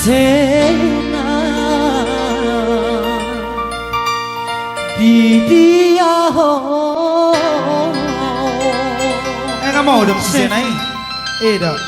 Sena di dia kamu udah Sena dong.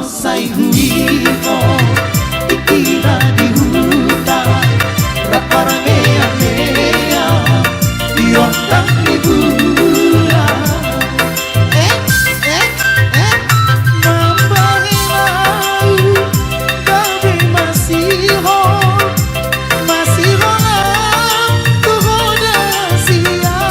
Sai huino dikira di hutan raparamea-mea diondang liburan mambangi laut gabe masih holang tuhoda siang.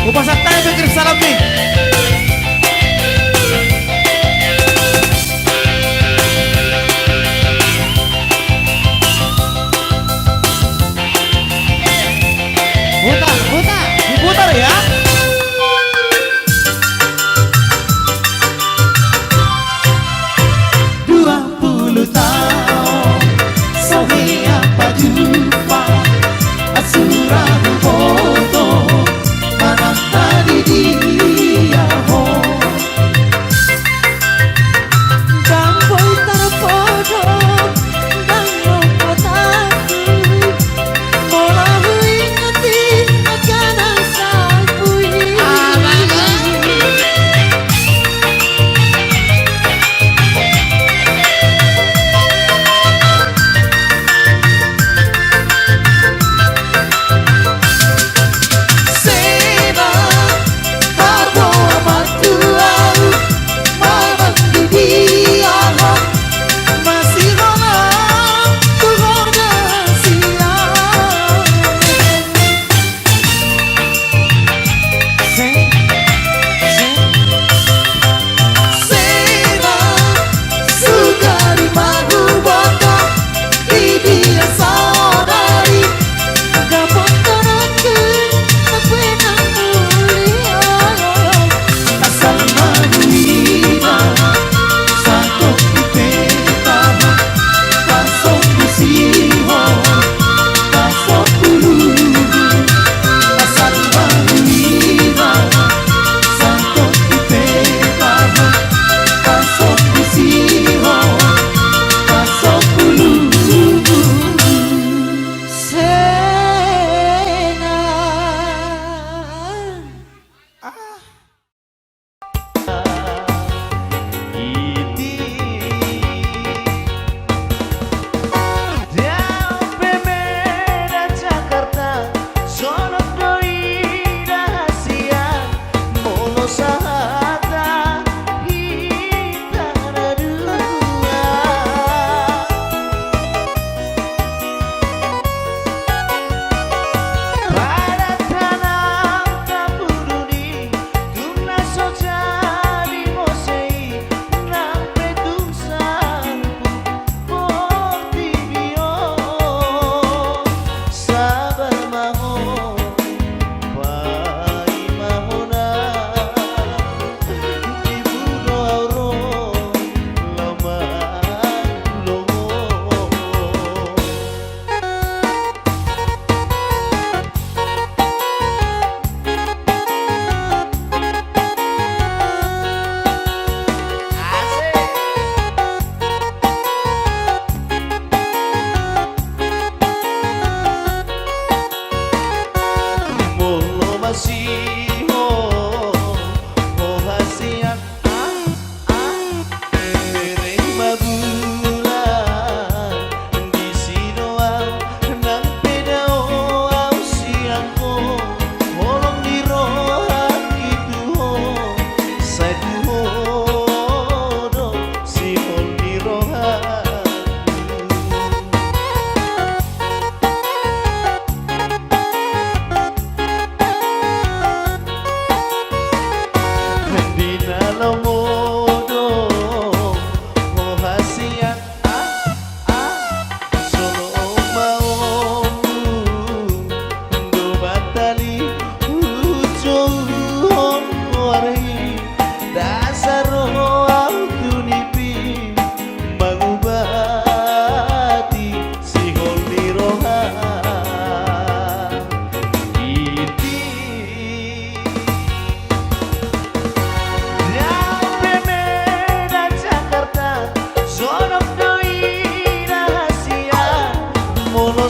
Upasan tayo pikir salam nih. Diputar ya. Tahun sohe apa jumpa asura foto mana tadi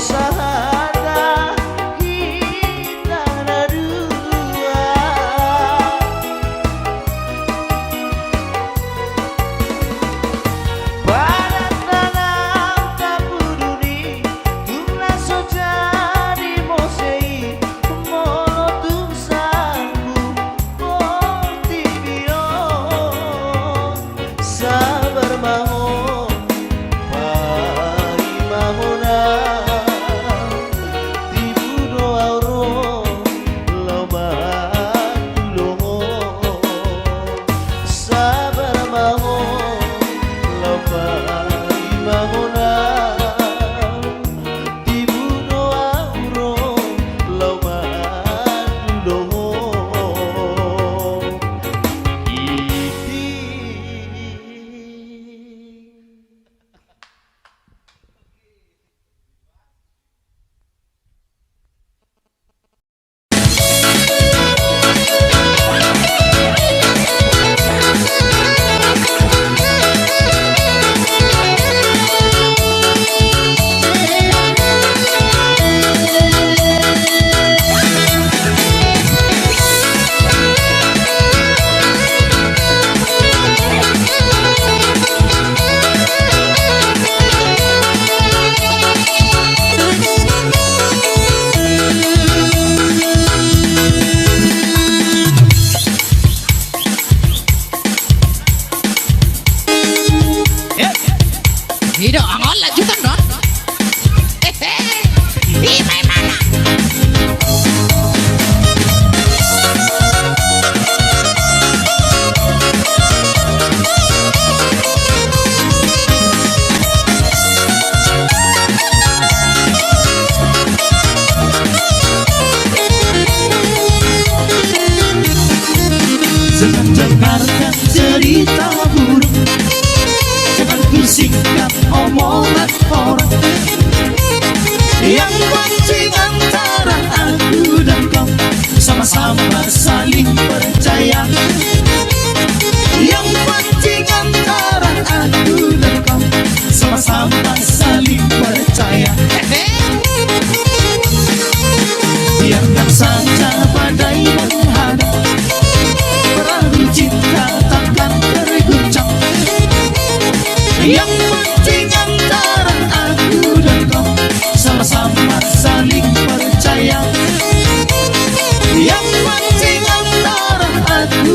sahada kita berdua. Pada tanah tak peduli guna sojadi mosei molotung sanggu portibion sabar mahon pai mahona tibudo auro loma tuloho sabar mahon pai mahona tibudo auro loma tuloho iti. Hidup angol lanjutan dong. Di mana? Jangan dengarkan cerita buruk, jangan kusingkan omongan orang yang pancing antara aku dan kau, sama-sama saling percaya. Yang pancing antara aku dan kau, sama-sama saling percaya. Biarkan saja badai menghadap, perahu cinta takkan terguncang. Yang penting antara aku dan kau, sama-sama saling percaya. Yang penting antara aku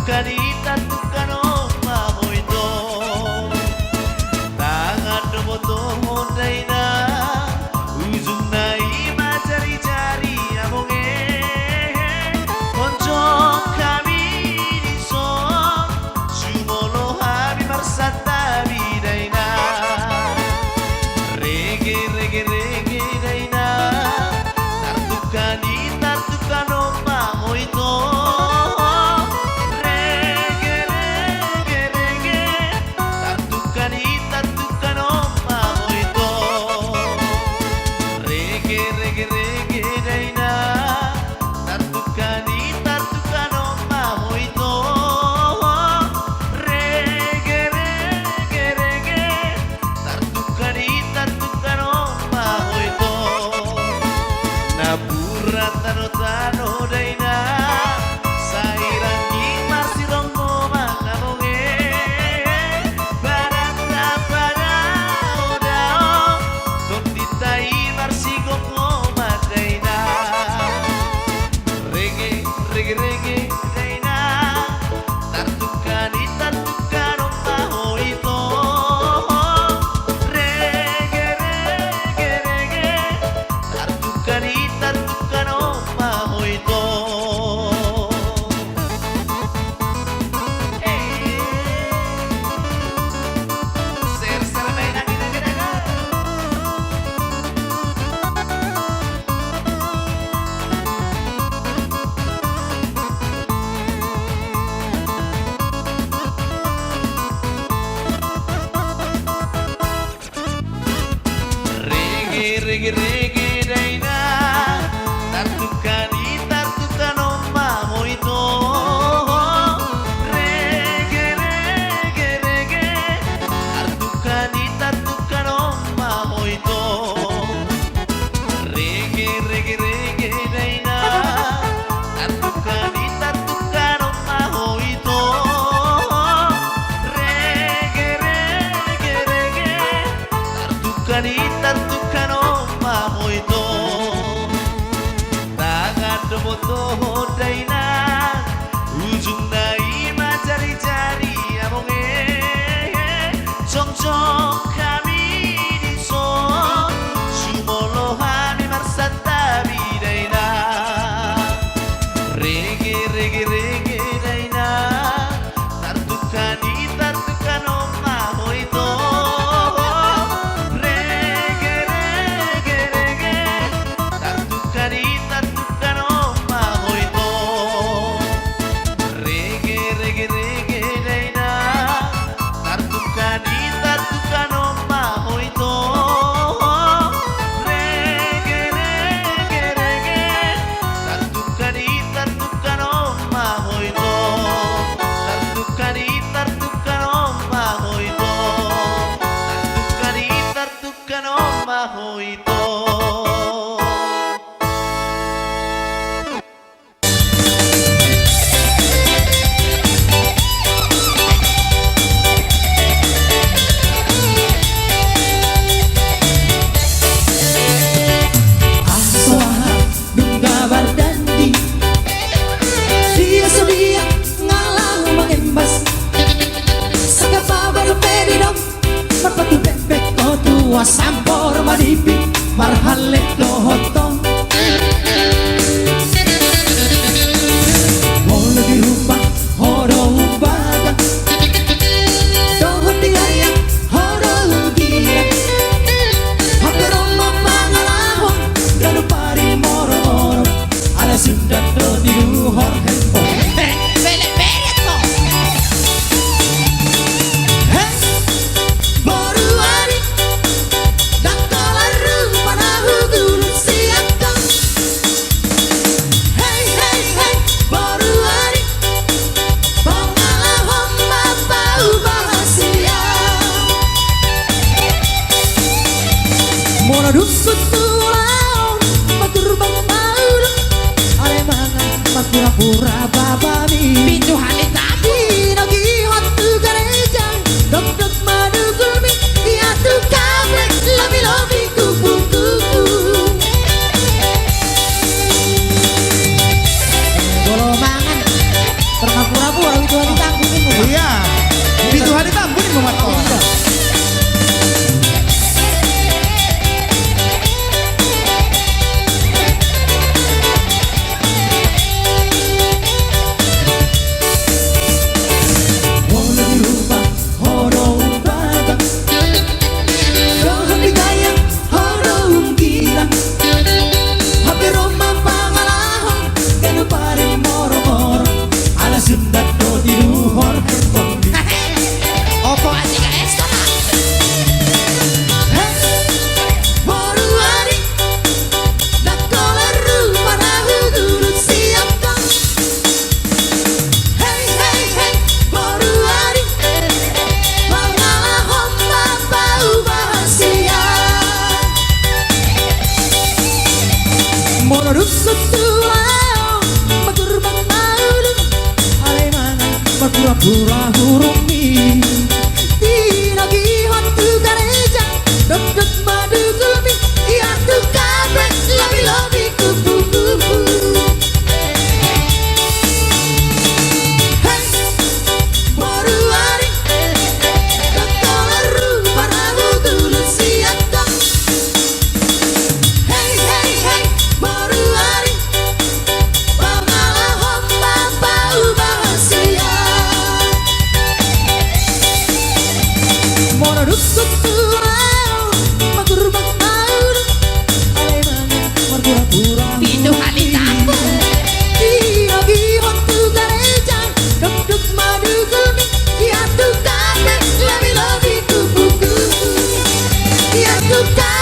kanita tukano mahoito tangan domoto hondai na ujung nai macari-cari amonge konco kami diso sumolo habi marsata bidaina rege rege rege daina tartukani tartukano mahoito rege rege rege tartukani tartukano mahoito rege rege rege daina tartukani tartukano mahoito rege rege rege tartukani tartukano mahoito napura tano tano daina sairangi marsirongo manamonge barata pada odao kontitai marsigongo madaina rege rege rege daina tartukani tartukano mahoito rege rege rege tartukani tartukano mahoito ser serbaina gina-gina rege rege rege daina tartukani tartukano mahoito rege rege rege tartukani tartukano mahoito rege rege rege daina tartukani tartukano mahoito rege rege rege tartukani tartukano mahoito tangan domoto daina ujung nai macari-cari amonge cong-cong kami diso sumolo hani marsata bidaina rege rege rege daina tartukani tartukano mahoito rege rege rege tartukani tartukano mahoito rege rege rege daina tartukani tartukano mahoito rege rege rege tartukani tartukano mahoito tartukani tartukano mahoito tartukani tartukano mahoito Soha nungga bardandi dia sedia ngalang mengembas sagapa baru pedidong merpatu bebek ko tua sampor madipi marhalek lohotong mau lagi rumah horo umbaga dohon digaya horo ugia haperon mapangalahon ganu pari moro-moro ala sundan to di luhor handphone Bele-bele ko. Hey, baru hari, dak kalar rumah pura-pura hurumi Dinagi hotu gareja Dok-dok madu gumi Iya tuh kabrek Lobi-lobi kupu-kupu Hey Moruari Dokolaru Parahu dulu siapa Hey hey hey Moruari Pangalah homba bau bahasia Mona dukuk turau Magur magmaur Alemanya Marpura-pura Pindu halitamu. Dinagi hotu gareja Duk-duk madu gumi Iya tuh kabrek Lobi-lobi kupu-kupu Iya tuh kabrek